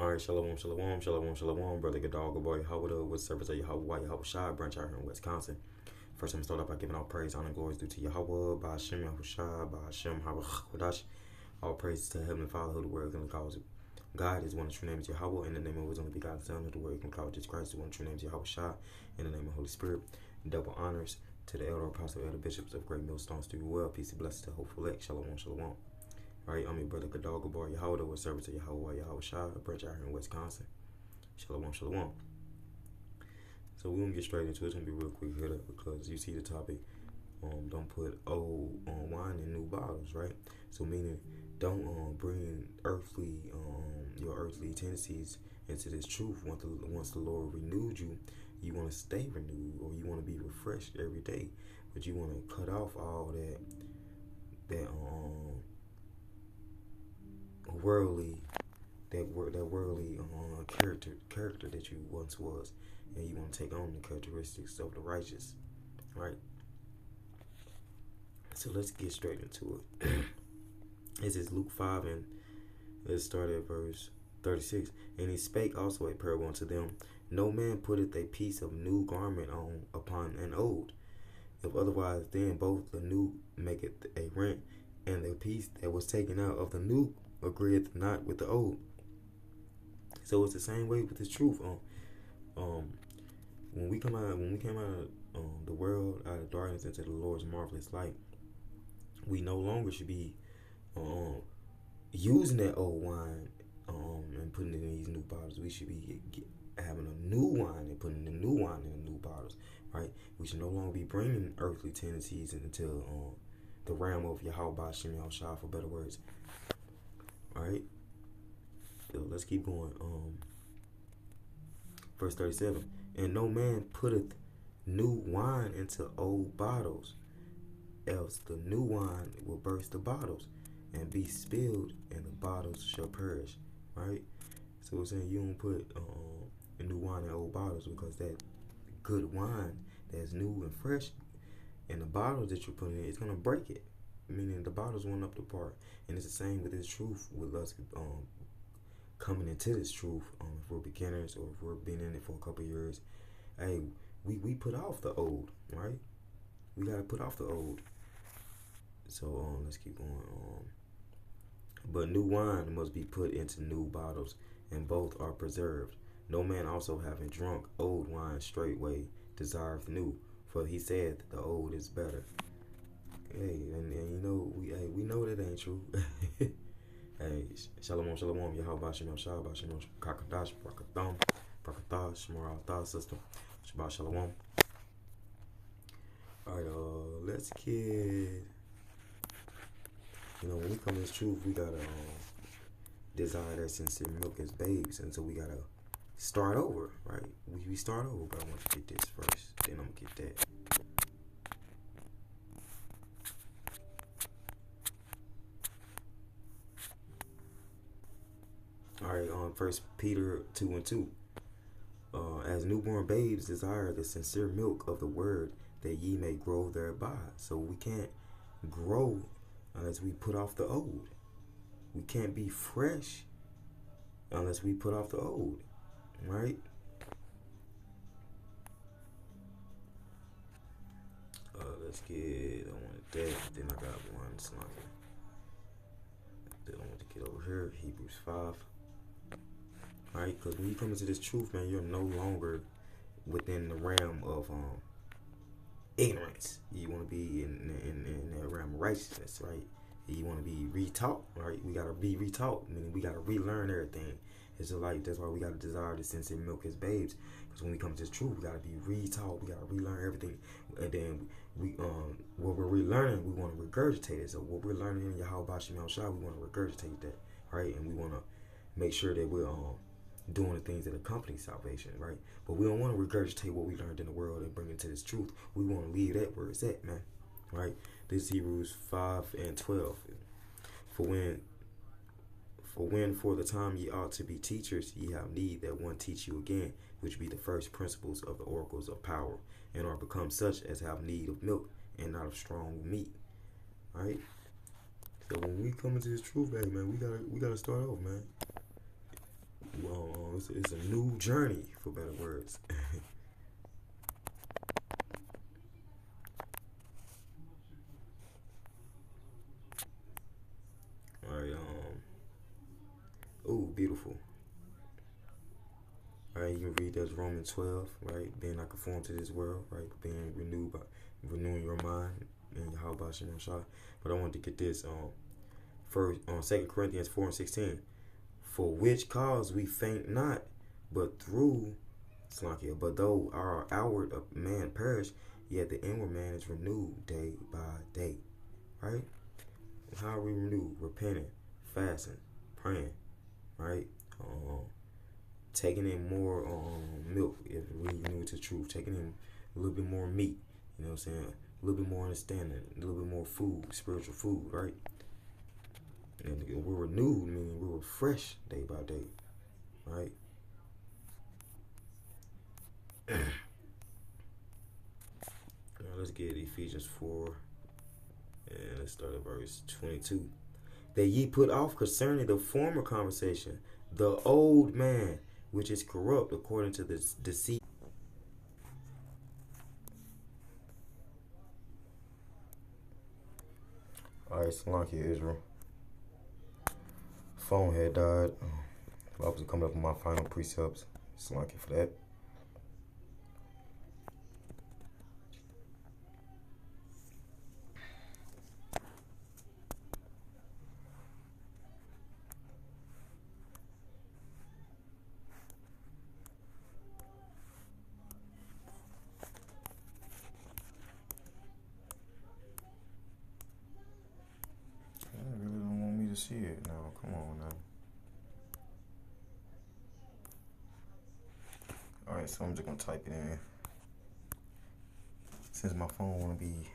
All right, shalom, shalom, shalom, shalom, brother Gadol, boy, how would with service of Yahweh, Yahweh Shai, branch out here in Wisconsin. First, I'm start off by giving all praise, honor, and glory due to Yahweh, by Hashem, Yahweh Shai, by Hashem, Hawadash. All praise to Heavenly Father, who the word can call it. God is one of the true names Yahweh, in the name of his only begotten Son, who the word can call Jesus Christ, one of the true names Yahweh Shai, in the name of the Holy Spirit. Double honors to the elder apostle, elder bishops of Great Millstones, do you well, peace and blessings to hopeful elect, shalom, shalom. Right, I'm your brother Gadol Gabar Yahweh with service of Yahweh Yahweh Shai, a branch out here in Wisconsin. Shalom, shalom. So we're gonna get straight into it. It's gonna be real quick here because you see the topic. Don't put old wine in new bottles, right? So meaning, don't bring your earthly tendencies into this truth. Once the Lord renewed you, you want to stay renewed, or you want to be refreshed every day. But you want to cut off all that worldly character that you once was, and you want to take on the characteristics of the righteous, right? So let's get straight into it. This is Luke 5, and let's start at verse 36. And he spake also a parable unto them: No man putteth a piece of new garment on upon an old. If otherwise, then both the new maketh a rent, and the piece that was taken out of the new agreeth not with the old. So it's the same way with this truth. When we came out of the world, out of darkness into the Lord's marvelous light, we no longer should be using that old wine and putting it in these new bottles. We should be having a new wine and putting the new wine in the new bottles, right? We should no longer be bringing earthly tendencies into the realm of Yahweh Shem Shah, for better words. Alright, so let's keep going. Verse 37. And no man putteth new wine into old bottles, else the new wine will burst the bottles, and be spilled, and the bottles shall perish. Right? So it's saying you don't put new wine in old bottles, because that good wine that's new and fresh in the bottles that you're putting in, it's going to break it. Meaning the bottles went up the part. And it's the same with this truth, with us coming into this truth. If we're beginners, or if we've been in it for a couple of years, hey, we put off the old, right? We got to put off the old. So let's keep going. But new wine must be put into new bottles, and both are preserved. No man also having drunk old wine straightway desireth new, for he said that the old is better. Hey, and you know, we know that ain't true. Hey, shalom, shalom, Yahweh Shem Shah, Shem Kakadash, Brakatham, Brakathah, Shemar Altah, sister, Shabbat Shalom. Alright, let's get, when we come to this truth, we gotta desire that sincere milk as babes, and so we gotta start over, right? We start over, but I want to get this first, then I'm gonna get that. Alright, on 1 Peter 2:2. As newborn babes desire the sincere milk of the word, that ye may grow thereby. So we can't grow unless we put off the old. We can't be fresh unless we put off the old, right? Let's get, I wanted that, then I got one slide. Then I want to get over here, Hebrews 5. Alright, because when you come into this truth, man, you're no longer within the realm of ignorance. You want to be in that realm of righteousness, right? You want to be retaught, right? We got to be retaught, meaning we got to relearn everything. It's just like, that's why we got to desire the sincere milk as babes. Because when we come to this truth, we got to be retaught. We got to relearn everything. And then what we're relearning, we want to regurgitate it. So what we're learning in Yahweh Shem Shah, we want to regurgitate that, right? And we want to make sure that we're doing the things that accompany salvation, right? But we don't want to regurgitate what we learned in the world and bring it to this truth. We want to leave that where it's at, man, right? This is Hebrews 5:12. For the time ye ought to be teachers, ye have need that one teach you again, which be the first principles of the oracles of power, and are become such as have need of milk and not of strong meat. All right. So when we come into this truth, hey man, we gotta start over, man. Well, it's a new journey, for better words. All right. Ooh, beautiful. All right, you can read that's Romans 12, right? Being not conformed to this world, right? Being renewed by renewing your mind and how about you know, But I wanted to get this first on 2 Corinthians 4:16. For which cause we faint not, but through Slakia, but though our outward man perish, yet the inward man is renewed day by day. Right? How are we renewed? Repenting, fasting, praying, right? Taking in more milk if we new to truth, taking in a little bit more meat, you know what I'm saying? A little bit more understanding, a little bit more food, spiritual food, right? And we're renewed, meaning we're refreshed day by day, right? Now let's get Ephesians 4, and let's start at verse 22. That ye put off concerning the former conversation, the old man, which is corrupt according to the deceit. Alright, Salakia, Israel. Phone had died. I was coming up with my final precepts. Salakia for that. I really don't want me to see it now. Come on now. Alright, so I'm just gonna type it in. Since my phone wanna be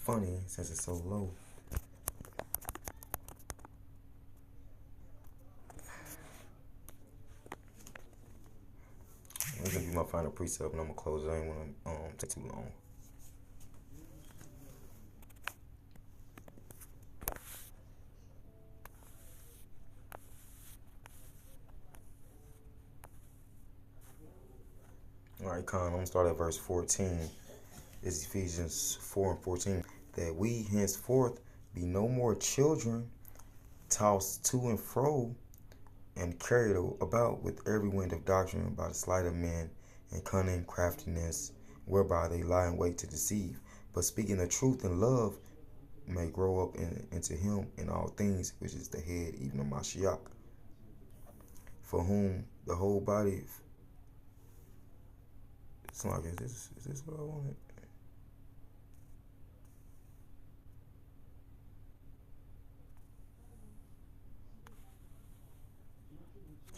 funny, since it's so low. I'm gonna be my final precept and I'm gonna close it. I ain't wanna take too long. Alright, Con, I'm gonna start at verse 14. It's Ephesians 4:14. That we henceforth be no more children, tossed to and fro, and carried about with every wind of doctrine by the sleight of men and cunning craftiness, whereby they lie in wait to deceive. But speaking the truth in love, may grow up into him in all things, which is the head, even of Mashiach, for whom the whole body. It's like, is this what I wanted?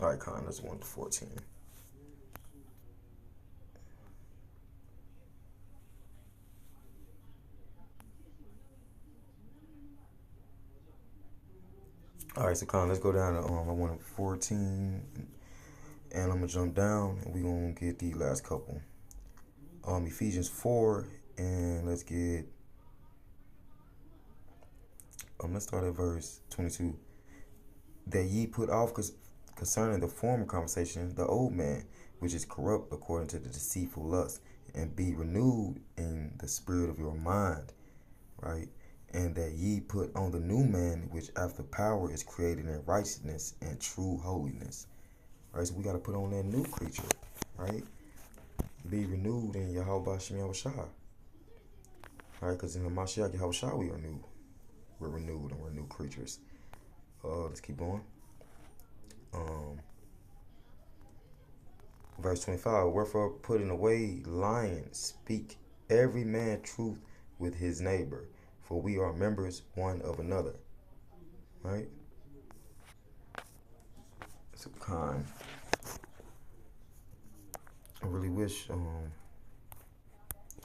Alright, Con, that's 1 to 14. Alright, so Con, let's go down to I want 14, and I'm gonna jump down, and we're gonna get the last couple. Ephesians 4, and let's get let's start at verse 22. That ye put off concerning the former conversation, the old man, which is corrupt according to the deceitful lust, and be renewed in the spirit of your mind, right? And that ye put on the new man, which after power is created in righteousness and true holiness. Right, so we got to put on that new creature, right? Be renewed in Yahweh Shem Yahushua. Right, because in the Mashiach Yahushua we are new. We're renewed and we're new creatures. Let's keep going. Verse 25, wherefore putting away lying, speak every man truth with his neighbor, for we are members one of another. Right? So kind. I really wish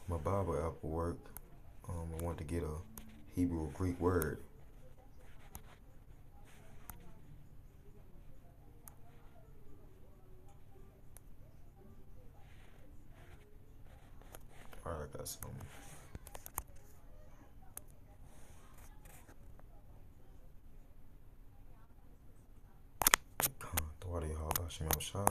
my Bible app would work. I want to get a Hebrew or Greek word. Alright, I got some. Thought Hashim Shah.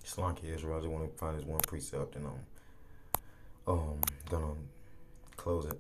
Slanky Israel. I just want to find this one precept and gonna close it.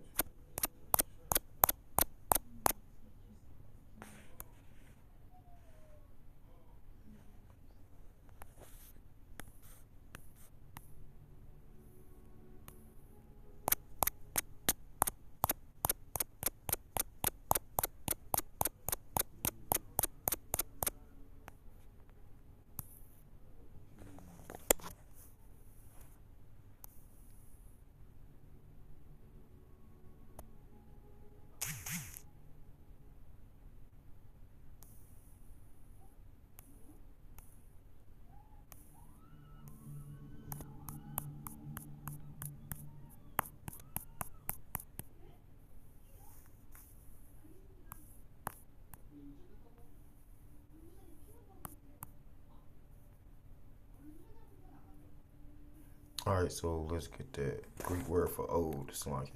Alright, so let's get that Greek word for old, Slanky.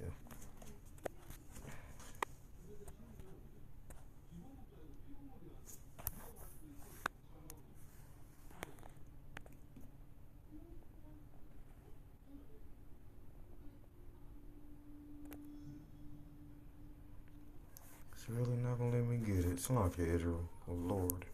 It's really not gonna let me get it. Slanky Israel. Oh Lord.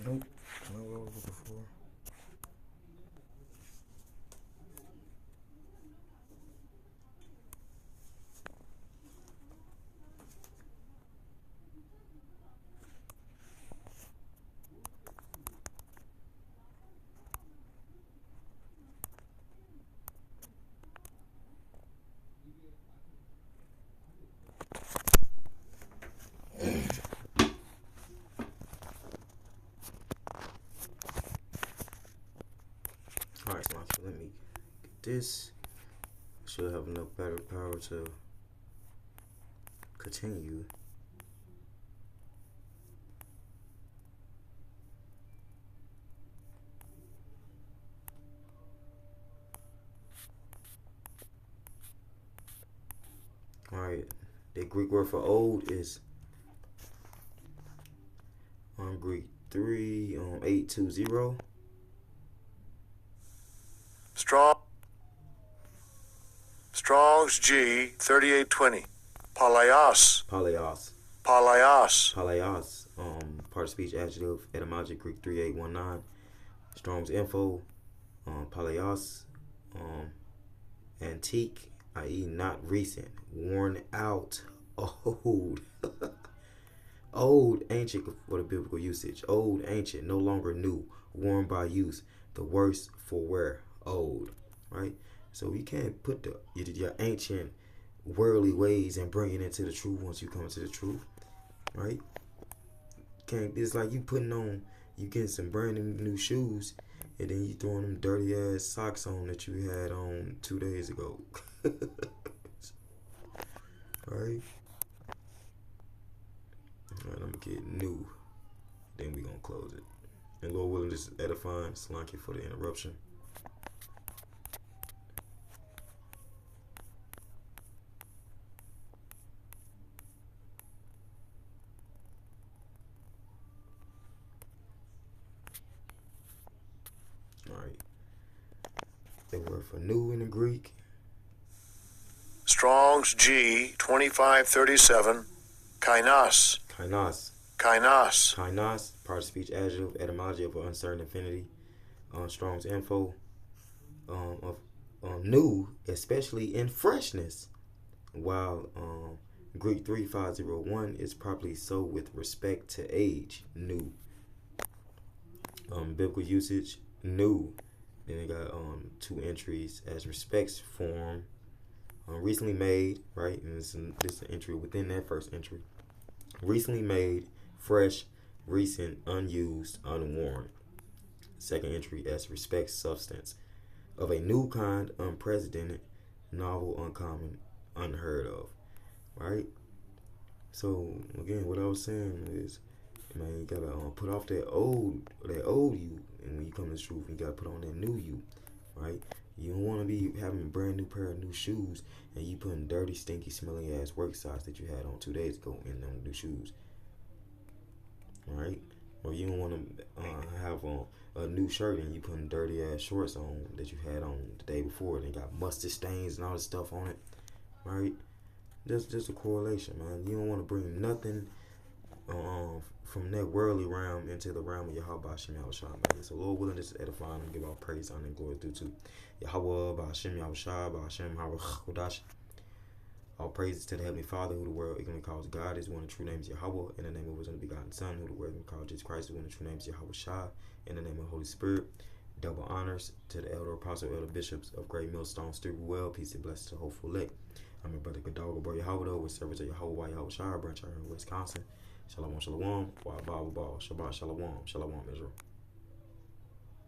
Nope. Not what I was looking for. Alright, so let me get this. I should have enough battery power to continue. Alright, the Greek word for old is on Greek 3820. Strong's G 3820. Palaios. Palaios. Palaios. Palaios. Part of speech adjective etymology Greek 3819. Strong's info. Palaios. Antique, i.e. not recent. Worn out. Old. Old, ancient for the biblical usage. Old, ancient, no longer new. Worn by use. The worse for wear. Old. Right? So you can't put your ancient worldly ways and bring it into the truth once you come into the truth. Right? Can't. It's like you getting some brand new shoes and then you throwing them dirty ass socks on that you had on 2 days ago. Alright? Alright, I'm gonna get new. Then we gonna close it. And Lord willing, this is edifying. Slanky for the interruption. Alright. The word for new in the Greek. Strong's G 2537. Kainos. Kainos. Kainos. Kainos, part of speech adjective, etymology of an uncertain infinity. Strong's info of new, especially in freshness, while Greek 3501 is properly so with respect to age, new. Biblical usage, new. Then they got 2 entries as respects form, recently made, right? And this is an entry within that first entry. Recently made, fresh, recent, unused, unworn. second entry as respects substance of a new kind, unprecedented, novel, uncommon, unheard of. Right? So again, what I was saying is, man, you gotta put off that old you, and when you come to the truth, you gotta put on that new you, right? You don't want to be having a brand new pair of new shoes and you putting dirty, stinky, smelly ass work socks that you had on 2 days ago in them new shoes, right? Or you don't want to have on a new shirt and you putting dirty ass shorts on that you had on the day before. They got mustard stains and all this stuff on it, right? Just a correlation, man. You don't want to bring nothing from that worldly realm into the realm of Yahweh Hashem Yahushua, man. So Lord willing, this is edifying and give all praise, honor, and glory due to Yahweh Hashem Yahushua, Hashem Haruch. All praises to the Heavenly Father, who the world ignorantly calls God, is one of the true names Yahweh, in the name of his only begotten Son, who the world ignorantly calls Jesus Christ, is one of the true names Yahweh Shah, in the name of the Holy Spirit. Double honors to the elder apostle, elder bishops of Great Millstone, Stewart Well, peace and blessings to hopeful elect. I'm your brother Gadol, boy Yahweh, with service of Yahweh Yahweh Shah, branch out here in Wisconsin. Shalom, shalom, wa ba ba, Shabbat shalom, shalom Israel.